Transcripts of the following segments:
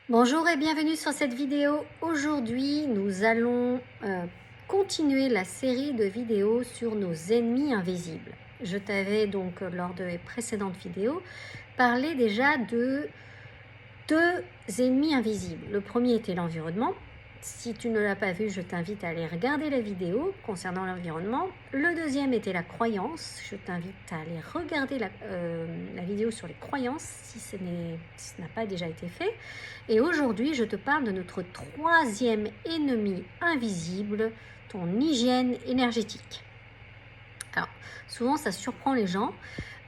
Bonjour et bienvenue sur cette vidéo. Aujourd'hui, nous allons continuer la série de vidéos sur nos ennemis invisibles. Je t'avais donc, lors de mes précédentes vidéos, parlé déjà de deux ennemis invisibles. Le premier était l'environnement. Si tu ne l'as pas vu, je t'invite à aller regarder la vidéo concernant l'environnement. Le deuxième était la croyance. Je t'invite à aller regarder la vidéo sur les croyances si ce n'a pas déjà été fait. Et aujourd'hui, je te parle de notre troisième ennemi invisible, ton hygiène énergétique. Alors, souvent, ça surprend les gens.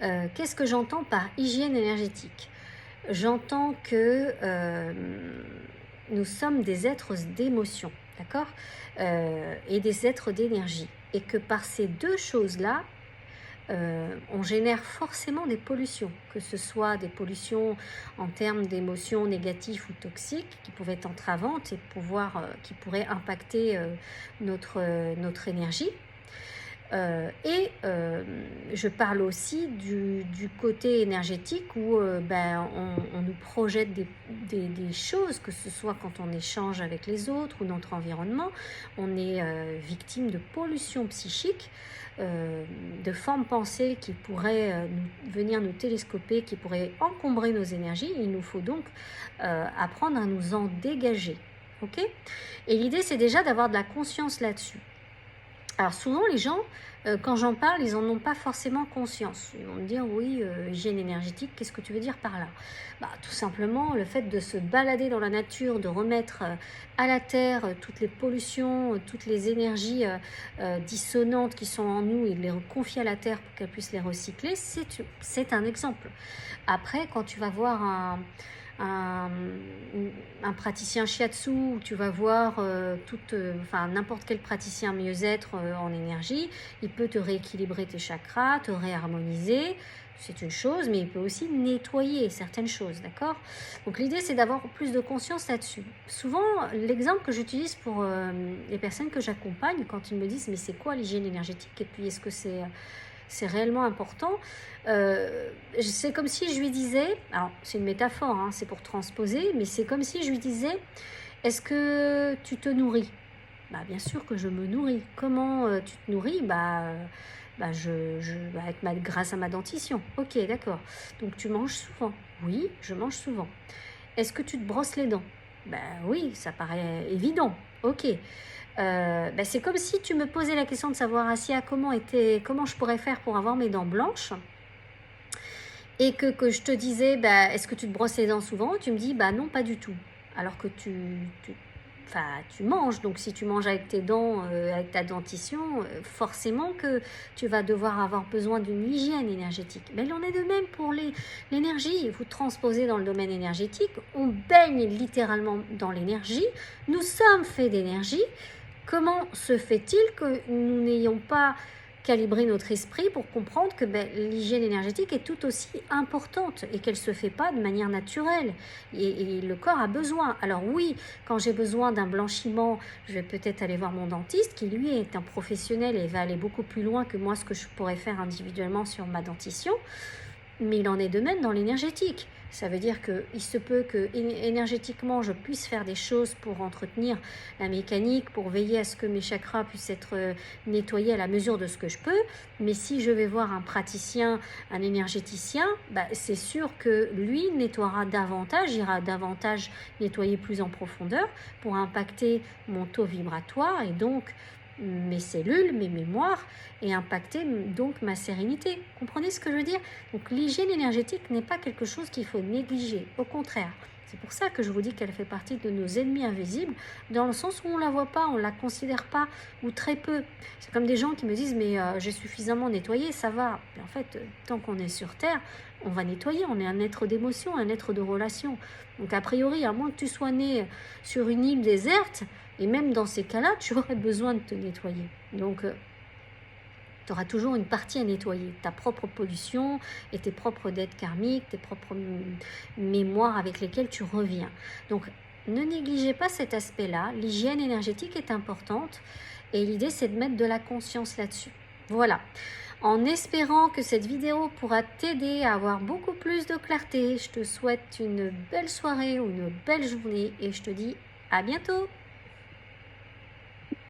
Qu'est-ce que j'entends par hygiène énergétique ? J'entends que nous sommes des êtres d'émotion, d'accord, et des êtres d'énergie. Et que par ces deux choses-là, on génère forcément des pollutions, que ce soit des pollutions en termes d'émotions négatives ou toxiques qui pouvaient être entravantes et qui pourraient impacter notre énergie. Je parle aussi du côté énergétique où on nous projette des choses, que ce soit quand on échange avec les autres ou notre environnement. On est victime de pollution psychique, de formes pensées qui pourraient venir nous télescoper, qui pourraient encombrer nos énergies. Il nous faut donc apprendre à nous en dégager. Okay ? Et l'idée, c'est déjà d'avoir de la conscience là-dessus. Alors souvent les gens, quand j'en parle, ils n'en ont pas forcément conscience. Ils vont me dire oui, hygiène énergétique, qu'est-ce que tu veux dire par là ? Tout simplement le fait de se balader dans la nature, de remettre à la terre toutes les pollutions, toutes les énergies dissonantes qui sont en nous et de les confier à la terre pour qu'elle puisse les recycler, c'est un exemple. Après, quand tu vas voir un praticien shiatsu où tu vas voir n'importe quel praticien mieux-être en énergie, il peut te rééquilibrer tes chakras, te réharmoniser, c'est une chose, mais il peut aussi nettoyer certaines choses, d'accord ? Donc l'idée, c'est d'avoir plus de conscience là-dessus. Souvent, l'exemple que j'utilise pour les personnes que j'accompagne, quand ils me disent « mais c'est quoi l'hygiène énergétique ?» et puis est-ce que c'est réellement important. C'est comme si je lui disais, alors c'est une métaphore, hein, c'est pour transposer, mais c'est comme si je lui disais, est-ce que tu te nourris ? Bien sûr que je me nourris. Comment tu te nourris ? Grâce à ma dentition. Ok, d'accord. Donc tu manges souvent ? Oui, je mange souvent. Est-ce que tu te brosses les dents ? Oui, ça paraît évident. Ok. C'est comme si tu me posais la question de savoir Assia, comment je pourrais faire pour avoir mes dents blanches, et que je te disais est-ce que tu te brosses les dents souvent ? Tu me dis non, pas du tout, alors que tu manges. Donc si tu manges avec tes dents, avec ta dentition, forcément que tu vas devoir avoir besoin d'une hygiène énergétique. Mais il en est de même pour l'énergie. Vous transposez dans le domaine énergétique, on baigne littéralement dans l'énergie, nous sommes faits d'énergie. Comment se fait-il que nous n'ayons pas calibré notre esprit pour comprendre que l'hygiène énergétique est tout aussi importante et qu'elle ne se fait pas de manière naturelle et le corps a besoin. Alors oui, quand j'ai besoin d'un blanchiment, je vais peut-être aller voir mon dentiste qui lui est un professionnel et va aller beaucoup plus loin que moi ce que je pourrais faire individuellement sur ma dentition. Mais il en est de même dans l'énergétique. Ça veut dire qu'il se peut que énergétiquement je puisse faire des choses pour entretenir la mécanique, pour veiller à ce que mes chakras puissent être nettoyés à la mesure de ce que je peux. Mais si je vais voir un praticien, un énergéticien, c'est sûr que lui nettoiera davantage, ira davantage nettoyer plus en profondeur pour impacter mon taux vibratoire et donc mes cellules, mes mémoires et impacter donc ma sérénité. Comprenez ce que je veux dire ? Donc l'hygiène énergétique n'est pas quelque chose qu'il faut négliger, au contraire. C'est pour ça que je vous dis qu'elle fait partie de nos ennemis invisibles, dans le sens où on ne la voit pas, on ne la considère pas, ou très peu. C'est comme des gens qui me disent « mais j'ai suffisamment nettoyé, ça va ». Mais en fait, tant qu'on est sur Terre, on va nettoyer, on est un être d'émotion, un être de relation. Donc a priori, à moins que tu sois né sur une île déserte, et même dans ces cas-là, tu aurais besoin de te nettoyer. Donc tu auras toujours une partie à nettoyer, ta propre pollution et tes propres dettes karmiques, tes propres mémoires avec lesquelles tu reviens. Donc, ne négligez pas cet aspect-là. L'hygiène énergétique est importante et l'idée, c'est de mettre de la conscience là-dessus. Voilà. En espérant que cette vidéo pourra t'aider à avoir beaucoup plus de clarté, je te souhaite une belle soirée ou une belle journée et je te dis à bientôt.